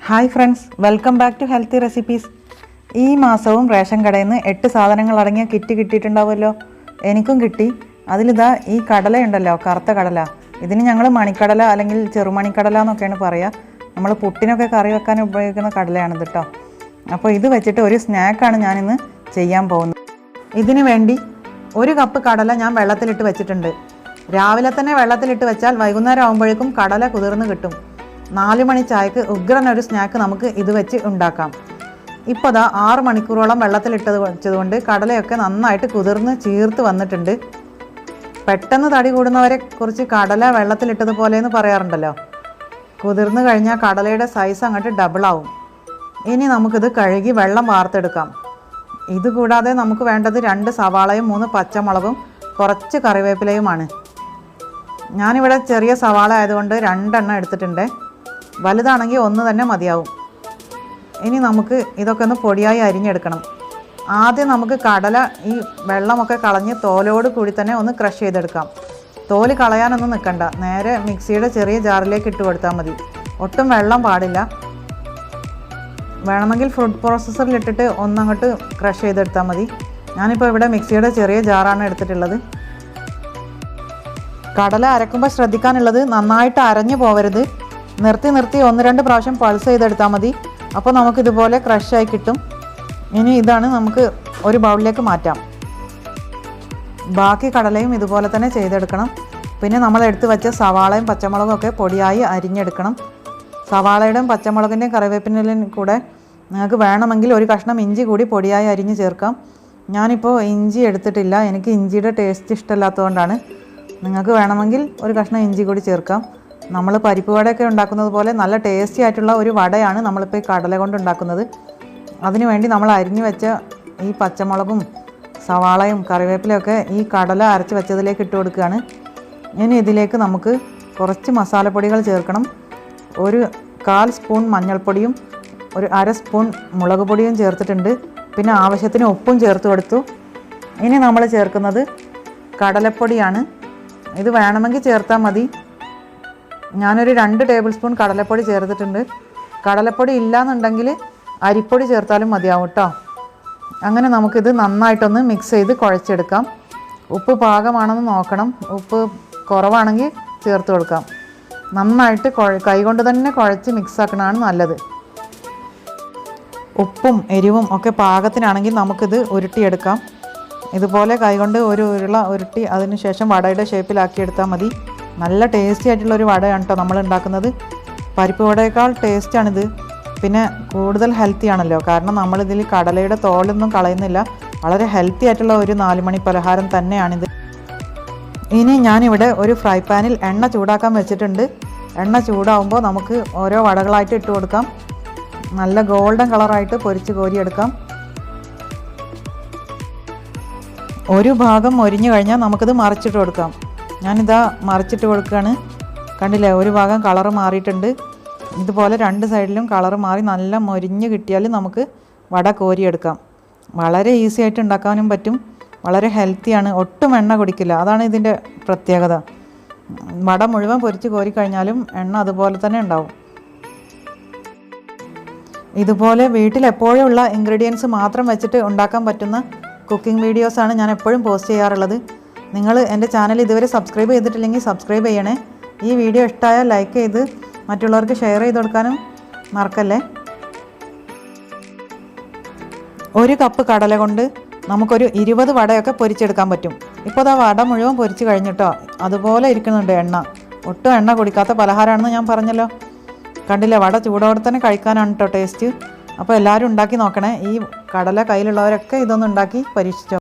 Hi friends, welcome back to healthy recipes. ഈ മാസവും ration കടയിൽ നിന്ന് 8 സാധനങ്ങൾ അടങ്ങിയ കിറ്റ് കിട്ടിയിട്ടുണ്ടാവുമല്ലോ. എനിക്കും കിട്ടി. അതിലിതാ ഈ കടലയുണ്ടല്ലോ, കറുത്ത കടല. ഇതിന് ഞങ്ങൾ മണിക്കടല അല്ലെങ്കിൽ ചെറുമണിക്കടല എന്നൊക്കെയാണ് പറയുക. നമ്മൾ പുട്ടിനൊക്കെ കറി വെക്കാൻ ഉപയോഗിക്കുന്ന കടലയാണിത് കേട്ടോ. അപ്പോൾ ഇത് വെച്ചിട്ട് ഒരു സ്നാക്കാണ് ഞാനിന്ന് ചെയ്യാൻ പോകുന്നത്. ഇതിന് വേണ്ടി 1 കപ്പ് കടല ഞാൻ വെള്ളത്തിലിട്ട് വെച്ചിട്ടുണ്ട്. രാവിലെ തന്നെ വെള്ളത്തിലിട്ട് വെച്ചാൽ വൈകുന്നേരം ആകുമ്പോഴേക്കും കടല കുതിർന്ന് കിട്ടും. 4 മണി ചായക്ക് ഉഗ്രനൊരു സ്നാക്ക് നമുക്ക് ഇത് വെച്ച് ഉണ്ടാക്കാം. ഇപ്പോൾ ദാ 6 മണിക്കൂറോളം വെള്ളത്തിലിട്ടത് വെച്ചതുകൊണ്ട് കടലയൊക്കെ നന്നായിട്ട് കുതിർന്ന് ചീർത്ത് വന്നിട്ടുണ്ട്. പെട്ടെന്ന് തടി കൂടുന്നവരെ കുറിച്ച് കടല വെള്ളത്തിലിട്ടതുപോലെ എന്ന് പറയാറുണ്ടല്ലോ. കുതിർന്ന് കഴിഞ്ഞാൽ കടലയുടെ സൈസ് അങ്ങോട്ട് ഡബിളാവും. ഇനി നമുക്കിത് കഴുകി വെള്ളം വാർത്തെടുക്കാം. ഇതുകൂടാതെ നമുക്ക് വേണ്ടത് 2 സവാളയും 3 പച്ചമുളകും കുറച്ച് കറിവേപ്പിലയുമാണ്. ഞാനിവിടെ ചെറിയ സവാള ആയതുകൊണ്ട് 2 എണ്ണം എടുത്തിട്ടുണ്ട്. വലുതാണെങ്കിൽ 1 തന്നെ മതിയാവും. ഇനി നമുക്ക് ഇതൊക്കെ ഒന്ന് പൊടിയായി അരിഞ്ഞെടുക്കണം. ആദ്യം നമുക്ക് കടല ഈ വെള്ളമൊക്കെ കളഞ്ഞ് തോലോട് കൂടി തന്നെ ഒന്ന് ക്രഷ് ചെയ്തെടുക്കാം. തോല് കളയാനൊന്നും നിൽക്കണ്ട, നേരെ മിക്സിയുടെ ചെറിയ ജാറിലേക്ക് ഇട്ട് കൊടുത്താൽ മതി. ഒട്ടും വെള്ളം പാടില്ല. വേണമെങ്കിൽ ഫുഡ് പ്രോസസ്സറിലിട്ടിട്ട് ഒന്നങ്ങോട്ട് ക്രഷ് ചെയ്തെടുത്താൽ മതി. ഞാനിപ്പോൾ ഇവിടെ മിക്സിയുടെ ചെറിയ ജാറാണ് എടുത്തിട്ടുള്ളത്. കടല അരക്കുമ്പോൾ ശ്രദ്ധിക്കാനുള്ളത് നന്നായിട്ട് അരഞ്ഞു പോവരുത്. നിർത്തി 1-2 പ്രാവശ്യം പൾസ് ചെയ്തെടുത്താൽ മതി. അപ്പോൾ നമുക്കിതുപോലെ ക്രഷായി കിട്ടും. ഇനി ഇതാണ് നമുക്ക് ഒരു ബൗളിലേക്ക് മാറ്റാം. ബാക്കി കടലയും ഇതുപോലെ തന്നെ ചെയ്തെടുക്കണം. പിന്നെ നമ്മൾ എടുത്ത് വെച്ച സവാളയും പച്ചമുളകും ഒക്കെ പൊടിയായി അരിഞ്ഞെടുക്കണം. സവാളയുടെയും പച്ചമുളകിൻ്റെയും കറിവേപ്പിൻ്റെയും കൂടെ നിങ്ങൾക്ക് വേണമെങ്കിൽ ഒരു കഷ്ണം ഇഞ്ചി കൂടി പൊടിയായി അരിഞ്ഞ് ചേർക്കാം. ഞാനിപ്പോൾ ഇഞ്ചി എടുത്തിട്ടില്ല, എനിക്ക് ഇഞ്ചിയുടെ ടേസ്റ്റ് ഇഷ്ടമില്ലാത്തതുകൊണ്ടാണ്. നിങ്ങൾക്ക് വേണമെങ്കിൽ ഒരു കഷ്ണം ഇഞ്ചി കൂടി ചേർക്കാം. നമ്മൾ പരിപ്പ് വടയൊക്കെ ഉണ്ടാക്കുന്നത് പോലെ നല്ല ടേസ്റ്റി ആയിട്ടുള്ള ഒരു വടയാണ് നമ്മളിപ്പോൾ ഈ കടല കൊണ്ട് ഉണ്ടാക്കുന്നത്. അതിനുവേണ്ടി നമ്മൾ അരിഞ്ഞു വെച്ച ഈ പച്ചമുളകും സവാളയും കറിവേപ്പിലയൊക്കെ ഈ കടല അരച്ച് വെച്ചതിലേക്ക് ഇട്ട് കൊടുക്കുകയാണ്. ഇനി ഇതിലേക്ക് നമുക്ക് കുറച്ച് മസാലപ്പൊടികൾ ചേർക്കണം. 1/4 സ്പൂൺ മഞ്ഞൾപ്പൊടിയും 1/2 സ്പൂൺ മുളക് പൊടിയും ചേർത്തിട്ടുണ്ട്. പിന്നെ ആവശ്യത്തിന് ഉപ്പും ചേർത്ത് കൊടുത്തു. ഇനി നമ്മൾ ചേർക്കുന്നത് കടലപ്പൊടിയാണ്. ഇത് വേണമെങ്കിൽ ചേർത്താൽ മതി. ഞാനൊരു 2 ടേബിൾ സ്പൂൺ കടലപ്പൊടി ചേർത്തിട്ടുണ്ട്. കടലപ്പൊടി ഇല്ലയെന്നുണ്ടെങ്കിൽ അരിപ്പൊടി ചേർത്താലും മതിയാവും കേട്ടോ. അങ്ങനെ നമുക്കിത് നന്നായിട്ടൊന്ന് മിക്സ് ചെയ്ത് കുഴച്ചെടുക്കാം. ഉപ്പ് പാകമാണെന്ന് നോക്കണം. ഉപ്പ് കുറവാണെങ്കിൽ ചേർത്ത് കൊടുക്കാം. നന്നായിട്ട് കൈകൊണ്ട് തന്നെ കുഴച്ച് മിക്സാക്കണതാണ് നല്ലത്. ഉപ്പും എരിവും ഒക്കെ പാകത്തിനാണെങ്കിൽ നമുക്കിത് ഉരുട്ടിയെടുക്കാം. ഇതുപോലെ കൈകൊണ്ട് ഒരു ഉരുള ഉരുട്ടി അതിന് ശേഷം വടയുടെ ഷേപ്പിലാക്കിയെടുത്താൽ മതി. നല്ല ടേസ്റ്റി ആയിട്ടുള്ളൊരു വടയാണ് കേട്ടോ നമ്മൾ ഉണ്ടാക്കുന്നത്. പരിപ്പ് വടയേക്കാൾ ടേസ്റ്റാണിത്. പിന്നെ കൂടുതൽ ഹെൽത്തി ആണല്ലോ, കാരണം നമ്മളിതിൽ കടലയുടെ തോലൊന്നും കളയുന്നില്ല. വളരെ ഹെൽത്തി ആയിട്ടുള്ള ഒരു 4 മണി പലഹാരം തന്നെയാണിത്. ഇനി ഞാനിവിടെ ഒരു ഫ്രൈ പാനിൽ എണ്ണ ചൂടാക്കാൻ വെച്ചിട്ടുണ്ട്. എണ്ണ ചൂടാവുമ്പോൾ നമുക്ക് ഓരോ വടകളായിട്ട് ഇട്ട് കൊടുക്കാം. നല്ല ഗോൾഡൻ കളറായിട്ട് പൊരിച്ച് കോരിയെടുക്കാം. ഒരു ഭാഗം മൊരിഞ്ഞു കഴിഞ്ഞാൽ നമുക്കിത് മറിച്ചിട്ട് കൊടുക്കാം. ഞാനിതാ മറിച്ചിട്ട് കൊടുക്കുകയാണ്. കണ്ടില്ലേ, ഒരു ഭാഗം കളറ് മാറിയിട്ടുണ്ട്. ഇതുപോലെ 2 സൈഡിലും കളറ് മാറി നല്ല മൊരിഞ്ഞ് കിട്ടിയാൽ നമുക്ക് വട കോരിയെടുക്കാം. വളരെ ഈസി ആയിട്ട് ഉണ്ടാക്കാനും പറ്റും. വളരെ ഹെൽത്തിയാണ്. ഒട്ടും എണ്ണ കുടിക്കില്ല. അതാണ് ഇതിൻ്റെ പ്രത്യേകത. വട മുഴുവൻ പൊരിച്ച് കോരിക്കഴിഞ്ഞാലും എണ്ണ അതുപോലെ തന്നെ ഉണ്ടാവും. ഇതുപോലെ വീട്ടിൽ എപ്പോഴും ഉള്ള ഇൻഗ്രീഡിയൻസ് മാത്രം വെച്ചിട്ട് ഉണ്ടാക്കാൻ പറ്റുന്ന കുക്കിംഗ് വീഡിയോസാണ് ഞാൻ എപ്പോഴും പോസ്റ്റ് ചെയ്യാറുള്ളത്. നിങ്ങൾ എൻ്റെ ചാനൽ ഇതുവരെ സബ്സ്ക്രൈബ് ചെയ്തിട്ടില്ലെങ്കിൽ സബ്സ്ക്രൈബ് ചെയ്യണേ. ഈ വീഡിയോ ഇഷ്ടമായാൽ ലൈക്ക് ചെയ്ത് മറ്റുള്ളവർക്ക് ഷെയർ ചെയ്ത് കൊടുക്കാനും മറക്കല്ലേ. 1 കപ്പ് കടല കൊണ്ട് നമുക്കൊരു 20 വടയൊക്കെ പൊരിച്ചെടുക്കാൻ പറ്റും. ഇപ്പോൾ അതാ വട മുഴുവൻ പൊരിച്ച് കഴിഞ്ഞിട്ടോ, അതുപോലെ ഇരിക്കുന്നുണ്ട് എണ്ണ. ഒട്ടും എണ്ണ കുടിക്കാത്ത പലഹാരമാണെന്ന് ഞാൻ പറഞ്ഞല്ലോ. കണ്ടില്ലേ, വട ചൂടോടെ തന്നെ കഴിക്കാനാണ് കേട്ടോ ടേസ്റ്റ്. അപ്പോൾ എല്ലാവരും ഉണ്ടാക്കി നോക്കണേ. ഈ കടല കയ്യിലുള്ളവരൊക്കെ ഇതൊന്നും ഉണ്ടാക്കി പരീക്ഷിച്ചോ.